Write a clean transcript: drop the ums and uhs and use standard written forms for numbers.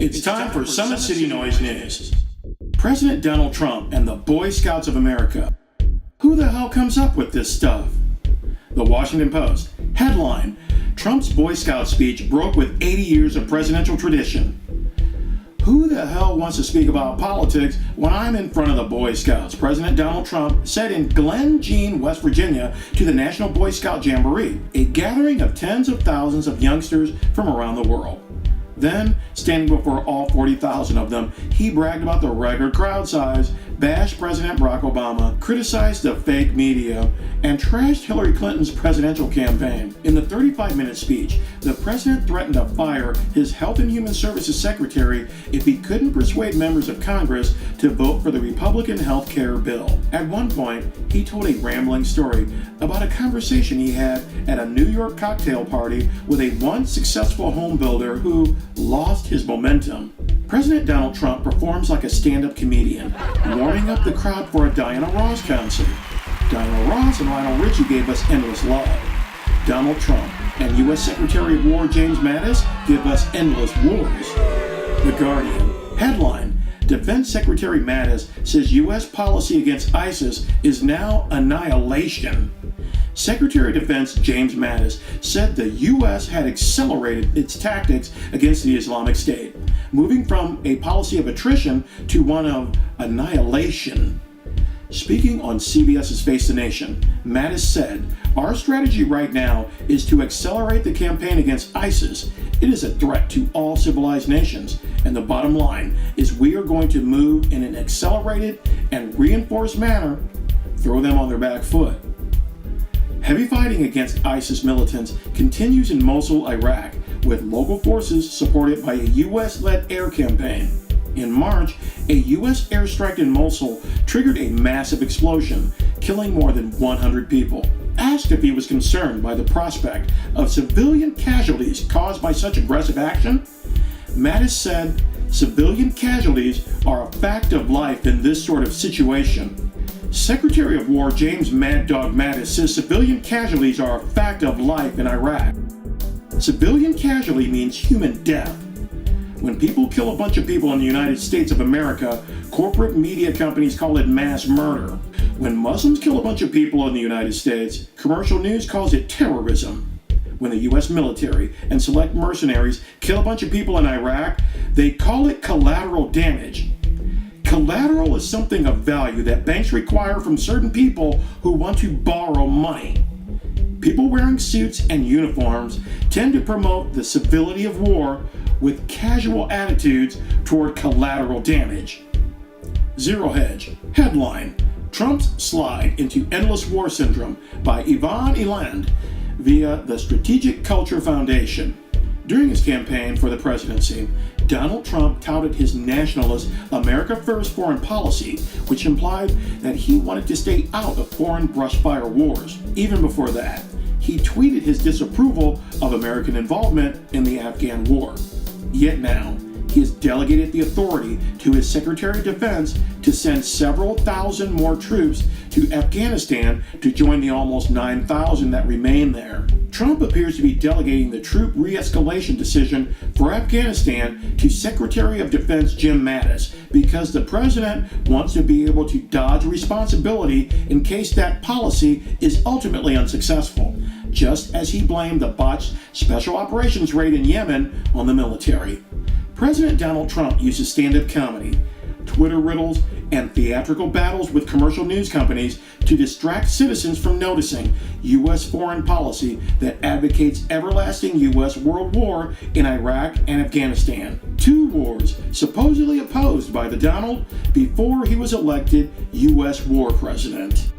It's time for Summit City Noise News. President Donald Trump and the Boy Scouts of America. Who the hell comes up with this stuff? The Washington Post. Headline: Trump's Boy Scout speech broke with 80 years of presidential tradition. Who the hell wants to speak about politics when I'm in front of the Boy Scouts? President Donald Trump said in Glen Jean, West Virginia, to the National Boy Scout Jamboree, a gathering of tens of thousands of youngsters from around the world. Then, standing before all 40,000 of them, he bragged about the record crowd size, bashed President Barack Obama, criticized the fake media, and trashed Hillary Clinton's presidential campaign. In the 35-minute speech, the president threatened to fire his Health and Human Services secretary if he couldn't persuade members of Congress to vote for the Republican health care bill. At one point, he told a rambling story about a conversation he had at a New York cocktail party with a once successful home builder who lost his momentum. President Donald Trump performs like a stand-up comedian, warming up the crowd for a Diana Ross concert. Diana Ross and Lionel Richie gave us endless love. Donald Trump and U.S. Secretary of War James Mattis give us endless wars. The Guardian. Headline: Defense Secretary Mattis says U.S. policy against ISIS is now annihilation. Secretary of Defense James Mattis said the U.S. had accelerated its tactics against the Islamic State, moving from a policy of attrition to one of annihilation. Speaking on CBS's Face the Nation, Mattis said, "Our strategy right now is to accelerate the campaign against ISIS. It is a threat to all civilized nations, and the bottom line is we are going to move in an accelerated and reinforced manner, throw them on their back foot." Heavy fighting against ISIS militants continues in Mosul, Iraq, with local forces supported by a U.S.-led air campaign. In March, a U.S. airstrike in Mosul triggered a massive explosion, killing more than 100 people. Asked if he was concerned by the prospect of civilian casualties caused by such aggressive action, Mattis said, "Civilian casualties are a fact of life in this sort of situation." Secretary of War James Mad Dog Mattis says civilian casualties are a fact of life in Iraq. Civilian casualty means human death. When people kill a bunch of people in the United States of America, corporate media companies call it mass murder. When Muslims kill a bunch of people in the United States, commercial news calls it terrorism. When the U.S. military and select mercenaries kill a bunch of people in Iraq, they call it collateral damage. Collateral is something of value that banks require from certain people who want to borrow money. People wearing suits and uniforms tend to promote the civility of war with casual attitudes toward collateral damage. Zero Hedge. Headline: Trump's slide into endless war syndrome by Yvonne Eland via the Strategic Culture Foundation. During his campaign for the presidency, Donald Trump touted his nationalist America First foreign policy, which implied that he wanted to stay out of foreign brushfire wars. Even before that, he tweeted his disapproval of American involvement in the Afghan war. Yet now, he has delegated the authority to his Secretary of Defense to send several thousand more troops to Afghanistan to join the almost 9,000 that remain there. Trump appears to be delegating the troop re-escalation decision for Afghanistan to Secretary of Defense Jim Mattis because the president wants to be able to dodge responsibility in case that policy is ultimately unsuccessful, just as he blamed the botched special operations raid in Yemen on the military. President Donald Trump uses stand-up comedy, Twitter riddles, and theatrical battles with commercial news companies to distract citizens from noticing U.S. foreign policy that advocates everlasting U.S. world war in Iraq and Afghanistan. Two wars supposedly opposed by the Donald before he was elected U.S. war president.